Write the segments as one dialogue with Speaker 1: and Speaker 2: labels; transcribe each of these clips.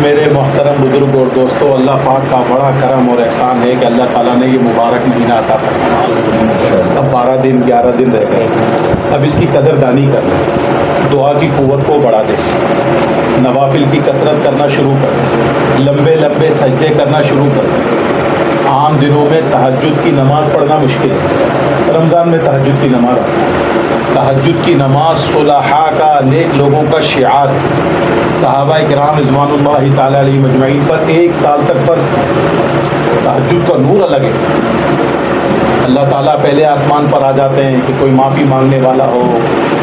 Speaker 1: میرے محترم بزرگ اور دوستو، اللہ پاک کا بڑا کرم اور احسان ہے کہ اللہ تعالیٰ نے یہ مبارک مہینہ عطا فرمایا۔ اب 12 دن 11 دن رہ گئے، اب اس کی قدردانی کر لیں، دعا کی قوت کو بڑھا دیں، نوافل کی کثرت کرنا شروع کر دیں، لمبے لمبے سجدے کرنا شروع کر دیں۔ عام دنوں میں تہجد کی نماز پڑھنا مشکل ہے، رمضان میں تہجد کی نماز آسان ہے۔ تہجد کی نماز صلحاء کا، نیک لوگوں کا شعار ہے۔ صحابہ کرام رضوان اللہ تعالی علیہ مجمعین پر 1 سال تک فرض تھا۔ تہجد کا نور الگ ہے۔ اللہ تعالیٰ پہلے آسمان پر آ جاتے ہیں کہ کوئی معافی مانگنے والا ہو،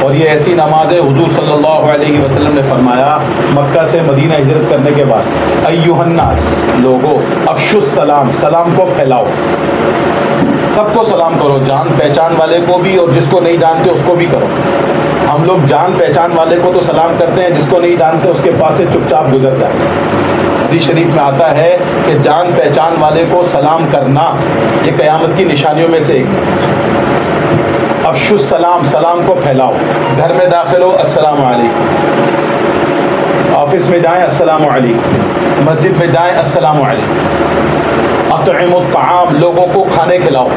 Speaker 1: اور یہ ایسی نماز ہے، حضور صلی اللہ علیہ وسلم نے فرمایا مکہ سے مدینہ ہجرت کرنے کے بعد، ایھا الناس، لوگو افشوا السلام، سلام کو پھیلاؤ، سب کو سلام کرو، جان پہچان والے کو بھی اور جس کو نہیں جانتے اس کو بھی کرو۔ ہم لوگ جان پہچان والے کو تو سلام کرتے ہیں، جس کو نہیں جانتے اس کے پاس سے چپ چاپ گزر جاتے ہیں۔ حدیث شریف میں آتا ہے کہ جان پہچان والے کو سلام کرنا یہ قیامت کی نشانیوں میں سے ایک ہے۔ افشوا السلام، سلام کو پھیلاؤ، گھر میں داخل ہو السلام علیکم، آفس میں جائیں السلام علیکم، مسجد میں جائیں السلام علیکم۔ اطعموا الطعام، لوگوں کو کھانے کھلاؤ،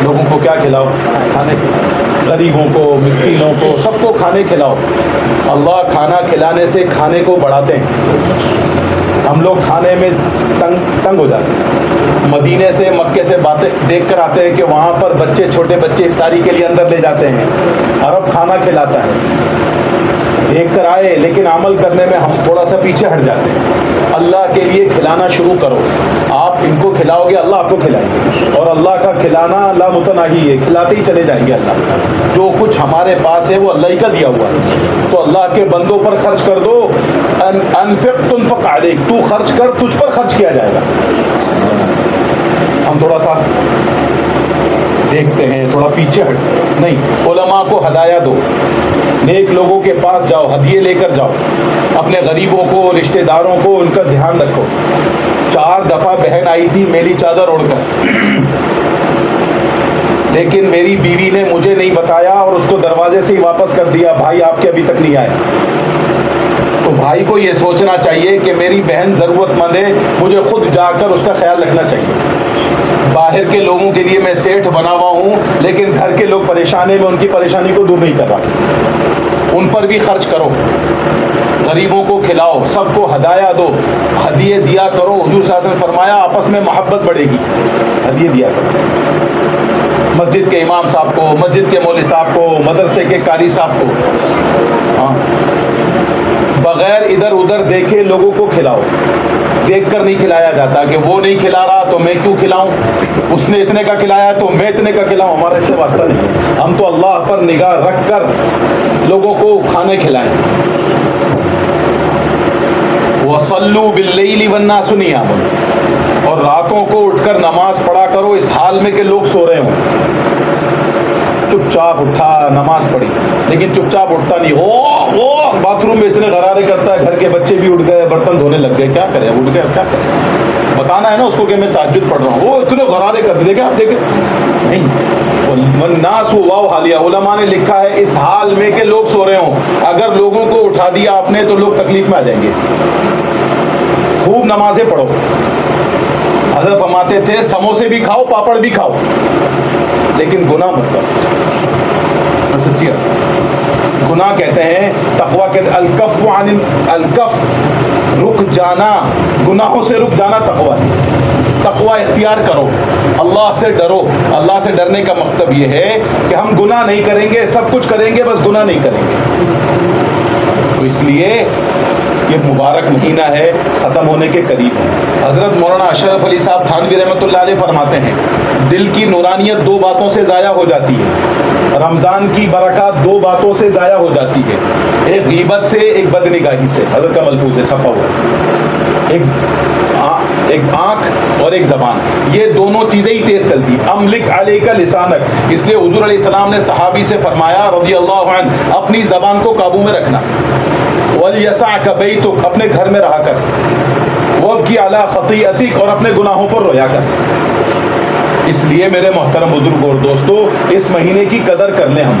Speaker 1: لوگوں کو کیا کھلاؤ؟ کھانے کھلاؤ، غریبوں کو، مسکینوں کو، سب کو کھانے کھلاؤ۔ اللہ کھانا کھلانے سے کھانے کو بڑھاتے ہیں۔ ہم لوگ کھانے میں تنگ ہو جاتے ہیں۔ مدینے سے مکے سے باتیں دیکھ کر آتے ہیں کہ وہاں پر بچے، چھوٹے بچے افطاری کے لیے اندر لے جاتے ہیں، عرب کھانا کھلاتا ہے، دیکھ کر آئے لیکن عمل کرنے میں ہم تھوڑا سا پیچھے ہٹ جاتے ہیں۔ اللہ کے لیے کھلانا شروع کرو، آپ ان کو کھلاؤ گے اللہ آپ کو کھلائیں گے، اور اللہ کا کھلانا لا متناہی ہے، کھلاتے ہی چلے جائیں گے اللہ۔ جو کچھ ہمارے پاس ہے وہ اللہ ہی کا دیا ہوا ہے، تو اللہ کے بندوں پر خرچ کر دو۔ انفق تنفق علیک، تو خرچ کر، تجھ پر خرچ کیا جائے گا۔ ہم تھوڑا سا دیکھتے ہیں، تھوڑا پیچھے ہٹتے ہیں، نہیں، علماء کو ہدایہ دو، نیک لوگوں کے پاس جاؤ، ہدیے لے کر جاؤ، اپنے غریبوں کو، رشتہ داروں کو ان کا دھیان رکھو۔ 4 دفعہ بہن آئی تھی میلی چادر اوڑھ کر، لیکن میری بیوی نے مجھے نہیں بتایا اور اس کو دروازے سے ہی واپس کر دیا، بھائی آپ کے ابھی تک نہیں آئے۔ تو بھائی کو یہ سوچنا چاہیے کہ میری بہن ضرورت مند ہے، مجھے خود جا کر اس کا خیال رکھنا چاہیے۔ باہر کے لوگوں کے لیے میں سیٹھ بنا ہوا ہوں، لیکن گھر کے لوگ پریشان ہیں، میں ان کی پریشانی کو دور نہیں کر رہا۔ ان پر بھی خرچ کرو، غریبوں کو کھلاؤ، سب کو ہدایہ دو، ہدیے دیا کرو۔ حضور صلی اللہ علیہ وسلم نے فرمایا آپس میں محبت بڑھے گی، ہدیے دیا کرو۔ مسجد کے امام صاحب کو، مسجد کے مولوی صاحب کو، مدرسے کے قاری صاحب کو، بغیر ادھر ادھر دیکھے لوگوں کو کھلاؤ۔ دیکھ کر نہیں کھلایا جاتا کہ وہ نہیں کھلا رہا تو میں کیوں کھلاؤں، اس نے اتنے کا کھلایا تو میں اتنے کا کھلاؤں، ہمارا اس سے واسطہ نہیں۔ ہم تو اللہ پر نگاہ رکھ کر لوگوں کو کھانے کھلائیں۔ وَصَلُّوا بِاللَّيْلِ وَالنَّاسُ نِيَامٌ، اور راتوں کو اٹھ کر نماز پڑھا کرو اس حال میں کہ لوگ سو رہے ہوں۔ چپ چاپ اٹھا نماز پڑھی، لیکن چپ چاپ اٹھتا نہیں، وہ باتھ روم میں اتنے غرارے کرتا ہے، گھر کے بچے بھی اٹھ گئے، برتن دھونے لگ گئے، کیا کریں، اٹھ گئے، اب کیا کریں، بتانا ہے نا اس کو کہ میں تہجد پڑھ رہا ہوں، وہ اتنے غرارے کرتے، دیکھیں آپ دیکھیں نہیں۔ والناس واو حالیہ، علماء نے لکھا ہے اس حال میں کہ لوگ سو رہے ہوں، اگر لوگوں کو اٹھا دیا آپ نے تو لوگ تکلیف میں آ جائیں گے۔ خوب نمازیں پڑھو۔ حضرت فرماتے تھے سموسے بھی کھاؤ، پاپڑ بھی کھاؤ، لیکن گناہ مت کرو۔ سچی اصل گناہ کہتے ہیں، تقویٰ کہتے ہیں الکف عن الکف، رک جانا، گناہوں سے رک جانا تقویٰ ہے۔ تقویٰ اختیار کرو، اللہ سے ڈرو۔ اللہ سے ڈرنے کا مطلب یہ ہے کہ ہم گناہ نہیں کریں گے، سب کچھ کریں گے، بس گناہ نہیں کریں گے۔ تو اس لیے یہ مبارک مہینہ ہے، ختم ہونے کے قریب ہے۔ حضرت مولانا اشرف علی صاحب تھانوی رحمۃ اللہ علیہ فرماتے ہیں دل کی نورانیت 2 باتوں سے ضائع ہو جاتی ہے، رمضان کی برکات 2 باتوں سے ضائع ہو جاتی ہے، ایک غیبت سے، ایک بدنگاہی سے۔ حضرت کا ملفوظ ہے، چھپا ہوا، ایک آنکھ اور ایک زبان، یہ دونوں چیزیں ہی تیز چلتی۔ املک علیک لسانک، اس لیے حضور علیہ السلام نے صحابی سے فرمایا رضی اللہ عنہ اپنی زبان کو قابو میں رکھنا۔ وَلْيَسَعْكَ بَيْتُكَ، اپنے گھر میں رہا کر۔ وَابْكِ عَلَىٰ خَطِيئَتِكَ، اور اپنے گناہوں پر رویا کر۔ اس لیے میرے محترم بزرگ اور دوستو، اس مہینے کی قدر کر لیں ہم۔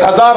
Speaker 1: 1000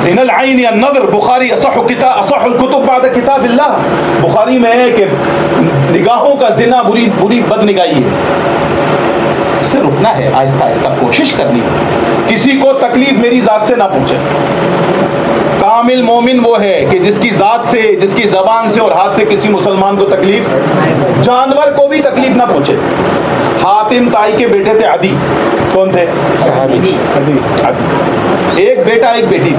Speaker 1: زنا العین النظر، بخاری اصح الکتب بعد کتاب اللہ، بخاری میں ہے کہ نگاہوں کا زنا بری بد نگاہی ہے. اس سے رکنا ہے، آہستہ آہستہ کوشش کرنی ہے. کسی کو تکلیف میری ذات سے نہ پہنچے. کامل مومن وہ ہے کہ جس کی ذات سے، جس کی زبان سے اور ہاتھ سے کسی مسلمان کو تکلیف، جانور کو بھی تکلیف نہ پہنچے. حاتم طائی کے بیٹے تھے عدی. کون تھے؟ عدی. ایک بیٹا ایک بیٹی تھی.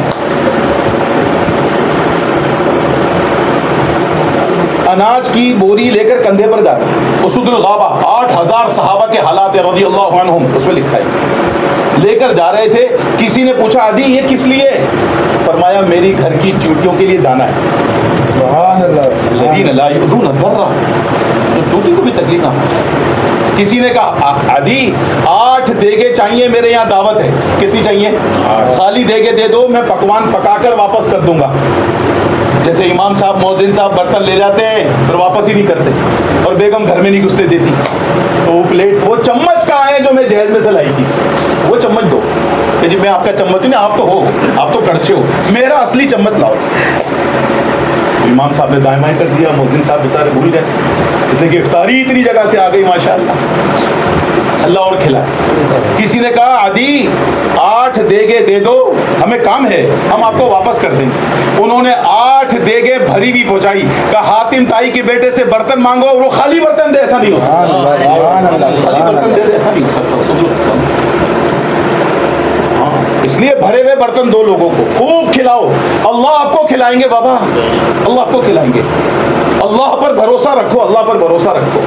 Speaker 1: اناج کی بوری لے کر کندھے پر جاتا. اسود الغابہ 8000 صحابہ کے حالات رضی اللہ عنہم اس میں لکھا ہے. لے کر جا رہے تھے، کسی نے پوچھا عدی یہ کس لیے؟ فرمایا میری گھر کی چیونٹیوں کے لیے دانا ہے. سبحان اللہ. الذین لا یؤذون الذرہ، تو چیونٹی کو بھی تکلیف نہ پہنچائے. کسی نے کہا عدی 8 دیگیں چاہیے میرے یہاں دعوت ہے. کتنی چاہیے؟ خالی دیگیں دے دو، میں پکوان پکا کر واپس کر دوں گا. جیسے امام صاحب مؤذن صاحب برتن لے جاتے ہیں پھر واپس ہی نہیں کرتے، اور بیگم گھر میں نہیں گھستے دیتی. تو وہ پلیٹ، وہ چمچ کہاں ہے جو میں جہیز میں سے لائی تھی؟ وہ چمچ دو کہ جی میں آپ کا چمچ نہیں، آپ تو ہو، آپ تو کڑچے ہو، میرا اصلی چمچ لاؤ. امام صاحب نے دائیں بائیں کر دیا، مؤذن صاحب بیچارے بھول گئے، اس لیے کہ افطاری اتنی جگہ سے آ گئی ماشاءاللہ، اللہ اور کھلا. کسی نے کہا عدی 8 دیگیں دے دو، ہمیں کام ہے، ہم آپ کو واپس کر دیں گے. انہوں نے 8 دیگیں بھری بھی پہنچائی. کہا حاتم طائی کے بیٹے سے برتن مانگو اور وہ خالی برتن دے، ایسا نہیں ہو سکتا. خالی برتن دے، ایسا نہیں ہو سکتا. اس لیے بھرے ہوئے برتن دو لوگوں کو، خوب کھلاؤ. اللہ آپ کو کھلائیں گے بابا، اللہ آپ کو کھلائیں گے. اللہ پر بھروسہ رکھو، اللہ پر بھروسہ رکھو.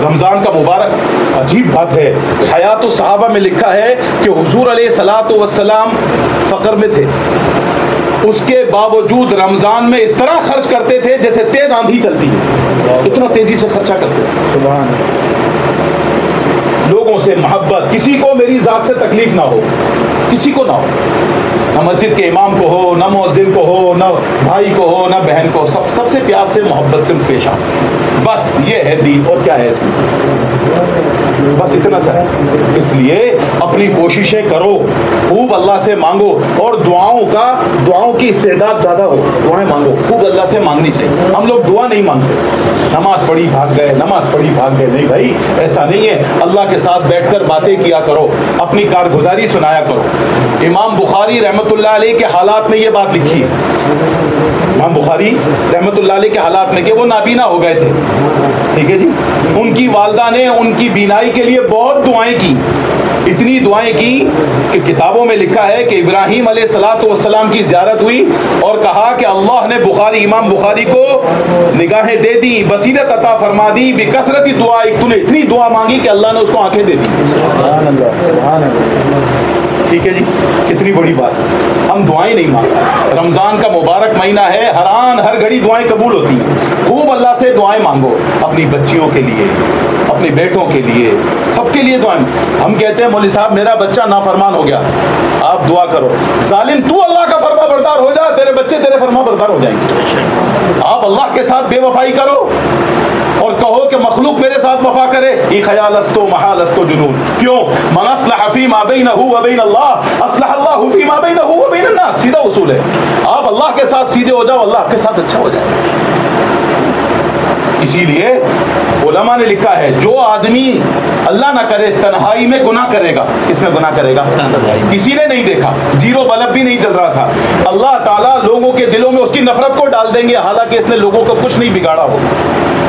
Speaker 1: رمضان کا مبارک عجیب بات ہے. حیات الصحابہ میں لکھا ہے کہ حضور علیہ الصلوۃ والسلام فقر میں تھے، اس کے باوجود رمضان میں اس طرح خرچ کرتے تھے جیسے تیز آندھی چلتی ہے. اتنا تیزی سے خرچہ کرتے تھے. سبحان اللہ. لوگوں سے محبت، کسی کو میری ذات سے تکلیف نہ ہو، کسی کو نہ ہو. نہ مسجد کے امام کو ہو، نہ مؤذن کو ہو، نہ بھائی کو ہو، نہ بہن کو، سب سے پیار سے محبت سے پیش آ. بس یہ ہے دین، اور کیا ہے اس میں؟ بس اتنا سا ہے. اس لیے اپنی کوششیں کرو، خوب اللہ سے مانگو، اور دعاؤں کی استعداد زیادہ ہو. دعائیں مانگو، خوب اللہ سے مانگنی چاہیے. ہم لوگ دعا نہیں مانگتے، نماز پڑھی بھاگ گئے، نماز پڑھی بھاگ گئے. نہیں بھائی، ایسا نہیں ہے. اللہ کے ساتھ بیٹھ کر باتیں کیا کرو، اپنی کارگزاری سنایا کرو. امام بخاری رحمۃ اللہ علیہ کے حالات میں یہ بات لکھی ہے. امام بخاری رحمۃ اللہ علیہ کے حالات میں کہ وہ نابینا ہو گئے تھے، ٹھیک ہے جی. ان کی والدہ نے ان کی بینائی کے لیے بہت دعائیں کی. اتنی دعائیں کی کہ کتابوں میں لکھا ہے کہ ابراہیم علیہ الصلوۃ والسلام کی زیارت ہوئی اور کہا کہ اللہ نے امام بخاری کو نگاہیں دے دی، بصیرت عطا فرما دی، بکثرت دعا. تو نے اتنی دعا مانگی کہ اللہ نے اس کو آنکھیں دے دی. سبحان اللہ، سبحان اللہ. ٹھیک ہے جی، کتنی بڑی بات ہے. ہم دعائیں نہیں مانگتے. رمضان کا مبارک مہینہ ہے، ہر گھڑی دعائیں قبول ہوتی ہیں. خوب اللہ سے دعائیں مانگو، اپنی بچیوں کے لیے، اپنے بیٹوں کے لیے، سب کے لیے دعائیں. ہم کہتے ہیں مولوی صاحب میرا بچہ نافرمان ہو گیا، آپ دعا کرو. ظالم تو اللہ کا فرما بردار ہو جا، تیرے بچے تیرے فرما بردار ہو جائیں گے. آپ اللہ کے ساتھ بے وفائی کرو اور کہو کہ مخلوق میرے ساتھ وفا کرے. ای خیال استو محال استو جنون. کیوں؟ من اصلح فی ما بینہ و بین اللہ اصلح اللہ فی ما بینہ و بین الناس. سیدھا اصول ہے. آپ اللہ کے ساتھ سیدھے ہو جاؤ، اللہ آپ کے ساتھ اچھا ہو جائے. اسی لیے علماء نے لکھا ہے جو آدمی اللہ نہ کرے تنہائی میں گناہ کرے گا. کس میں گناہ کرے گا؟ کسی نے نہیں دیکھا، زیرو بلب بھی نہیں چل رہا تھا. اللہ تعالیٰ لوگوں کے دلوں میں اس کی نفرت کو ڈال دیں گے، حالانکہ اس نے لوگوں کو کچھ نہیں بگاڑا ہو.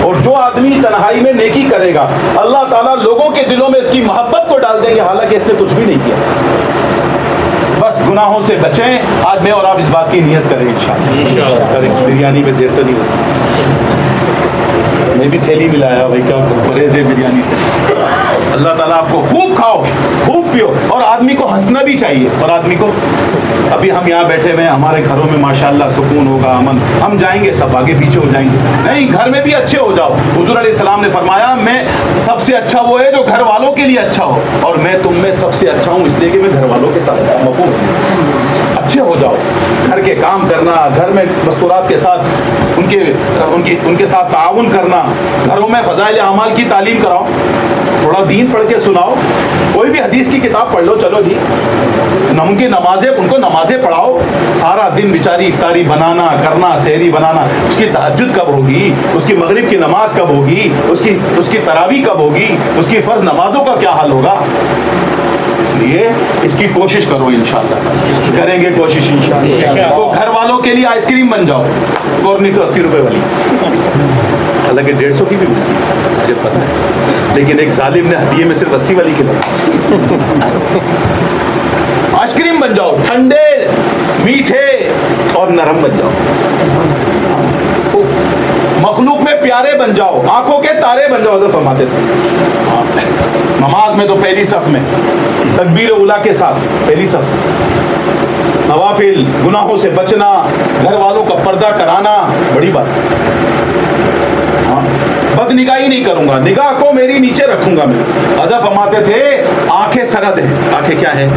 Speaker 1: اور جو آدمی تنہائی میں نیکی کرے گا، اللہ تعالیٰ لوگوں کے دلوں میں اس کی محبت کو ڈال دیں گے، حالانکہ اس نے کچھ بھی نہیں کیا. بس گناہوں سے بچیں. آج میں اور آپ اس بات کی نیت کریں انشاءاللہ. بریانی میں دیر تو نہیں ہوتی. میں بھی تھیلی ملایا بھائی، کیا پرہیز ہے بریانی سے. اللہ تعالیٰ آپ کو خوب کھاؤ، خوب پیو. اور آدمی کو ہنسنا بھی چاہیے. اور آدمی کو، ابھی ہم یہاں بیٹھے ہوئے ہمارے گھروں میں ماشاءاللہ سکون ہوگا، امن. ہم جائیں گے سب آگے پیچھے ہو جائیں گے. نہیں، گھر میں بھی اچھے ہو جاؤ. حضور علیہ السلام نے فرمایا میں سب سے اچھا وہ ہے جو گھر والوں کے لیے اچھا ہو، اور میں تم میں سب سے اچھا ہوں اس لیے کہ میں گھر والوں کے ساتھ اچھے ہو جاؤ. گھر کے کام کرنا، گھر میں مستورات کے ساتھ ان کے ساتھ تعاون کرنا، گھروں میں فضائل اعمال کی تعلیم کراؤ. تھوڑا دین پڑھ کے سناؤ, کوئی بھی حدیث کی کتاب پڑھ لو, چلو جی ان کی نمازیں, ان کو نمازیں پڑھاؤ. سارا دن بیچاری افطاری بنانا کرنا, سحری بنانا, اس کی تہجد کب ہوگی, اس کی مغرب کی نماز کب ہوگی, اس کی تراویح کب ہوگی, اس کی فرض نمازوں کا کیا حال ہوگا. اس لیے اس کی کوشش کرو, انشاءاللہ کریں گے کوشش انشاءاللہ. تو گھر والوں کے لیے آئس کریم بن جاؤ, کورنیٹو 80 روپے والی, حالانکہ 150 کی بھی ملتی ہے مجھے پتا ہے, لیکن ایک ظالم نے ہدیے میں صرف 80 والی کھلائی. آئس کریم بن جاؤ, ٹھنڈے میٹھے اور نرم بن جاؤ, مخلوق میں پیارے بن جاؤ, آنکھوں کے تارے بن جاؤ. حضرت فرماتے تھے نماز میں تو پہلی صف میں تکبیر اولیٰ کے ساتھ پہلی صف, نوافل, گناہوں سے بچنا, گھر والوں کا پردہ کرانا, بڑی بات. بد نگاہی نہیں کروں گا, نگاہ کو میری نیچے رکھوں گا میں. حضرت فرماتے تھے آنکھیں سرحد ہیں, آنکھیں کیا ہے,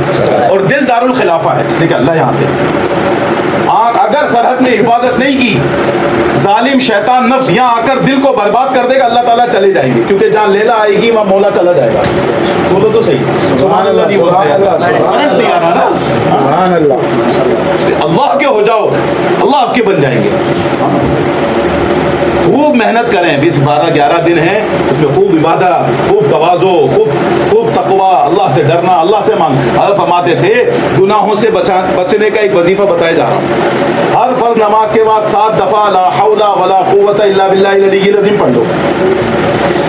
Speaker 1: اور دل دار الخلافہ ہے, اس لیے کہ اللہ یہاں پہ. اگر سرحد میں حفاظت نہیں کی, ظالم شیطان نفس یہاں آ کر دل کو برباد کر دے گا, اللہ تعالیٰ چلے جائیں گے, کیونکہ جہاں لیلا آئے گی وہاں مولا چلا جائے گا. بولو تو صحیح, سبحان اللہ نہیں بولتے, کرنٹ نہیں آ رہا نا, سبحان اللہ. اللہ کے ہو جاؤ, اللہ آپ کے بن جائیں گے. خوب محنت کریں, 12-11 دن ہیں, اس میں خوب عبادت, خوب تواضع, خوب تقوی, اللہ سے ڈرنا, اللہ سے مانگ. حضرت فرماتے تھے گناہوں سے بچنے کا ایک وظیفہ بتایا جا رہا. ہر فرض نماز کے بعد 7 دفعہ لا حول ولا قوت الا باللہ العلی العظیم پڑھ لو,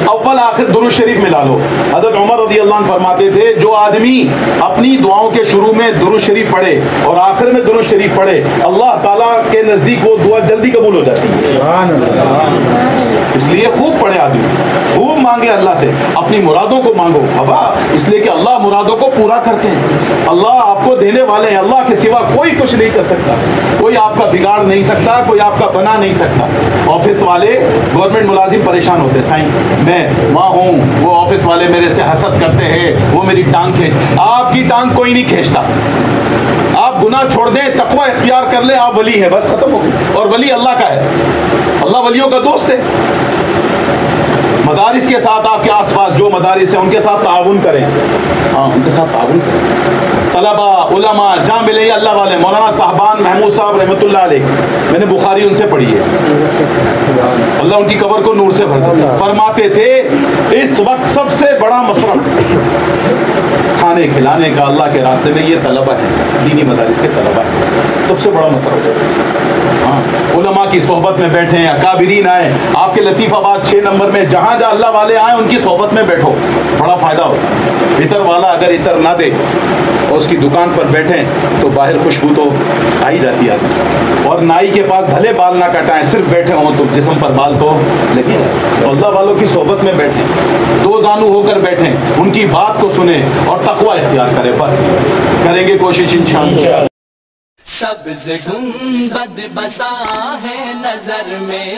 Speaker 1: اول آخر درود شریف ملا لو. حضرت عمر رضی اللہ عنہ فرماتے تھے جو آدمی اپنی دعاؤں کے شروع میں درود شریف پڑھے اور آخر میں درود شریف پڑھے, اللہ تعالیٰ کے نزدیک وہ دعا جلدی قبول ہو جاتی ہے. اس لیے خوب پڑھے آدمی, خوب مانگے اللہ سے, اپنی مرادوں کو مانگو بابا, اس لیے کہ اللہ مرادوں کو پورا کرتے ہیں, اللہ آپ کو دینے والے ہیں, اللہ کے سوا کوئی کچھ نہیں کر سکتا, کوئی آپ کا بگاڑ نہیں سکتا, کوئی آپ کا بنا نہیں سکتا. آفس والے گورنمنٹ ملازم پریشان ہوتے ہیں, سائن میں وہاں ہوں, وہ آفس والے میرے سے حسد کرتے ہیں, وہ میری ٹانگ کھینچ. آپ کی ٹانگ کوئی نہیں کھینچتا, آپ گناہ چھوڑ دیں, تقوی اختیار کر لیں, آپ ولی ہیں, بس ختم ہو گئی. اور ولی اللہ کا ہے, اللہ ولیوں کا دوست ہے. مدارس کے ساتھ آپ کے آس پاس جو مدارس ہیں ان کے ساتھ تعاون کریں, ہاں ان کے ساتھ تعاون کریں. طلباء, علماء جہاں ملے اللہ والے, مولانا صاحبان محمود صاحب رحمۃ اللہ علیہ, میں نے بخاری ان سے پڑھی ہے, اللہ ان کی قبر کو نور سے بھر دے. فرماتے تھے اس وقت سب سے بڑا مصرف کھانے کھلانے کا اللہ کے راستے میں یہ طلبہ ہے, دینی مدارس کے طلبہ ہے, سب سے بڑا مصرف ہے. ہاں علماء کی صحبت میں بیٹھیں, اکابرین آئے, آپ کے لطیف آباد 6 نمبر میں جہاں جہاں اللہ والے آئیں ان کی صحبت میں بیٹھو, بڑا فائدہ ہوتا ہے. عطر والا اگر عطر نہ دے اور اس کی دکان پر بیٹھیں تو باہر خوشبو تو آئی جاتی ہے. اور نائی کے پاس بھلے بال نہ کٹائیں, صرف بیٹھے ہوں تو جسم پر بال تو لگے جائیں. تو اللہ والوں کی صحبت میں بیٹھیں, 2 زانو ہو کر بیٹھیں, ان کی بات کو سنیں اور تقوی اختیار کریں. بس کریں گے کوشش انشاءاللہ.
Speaker 2: سبز گنبد بسا ہے نظر میں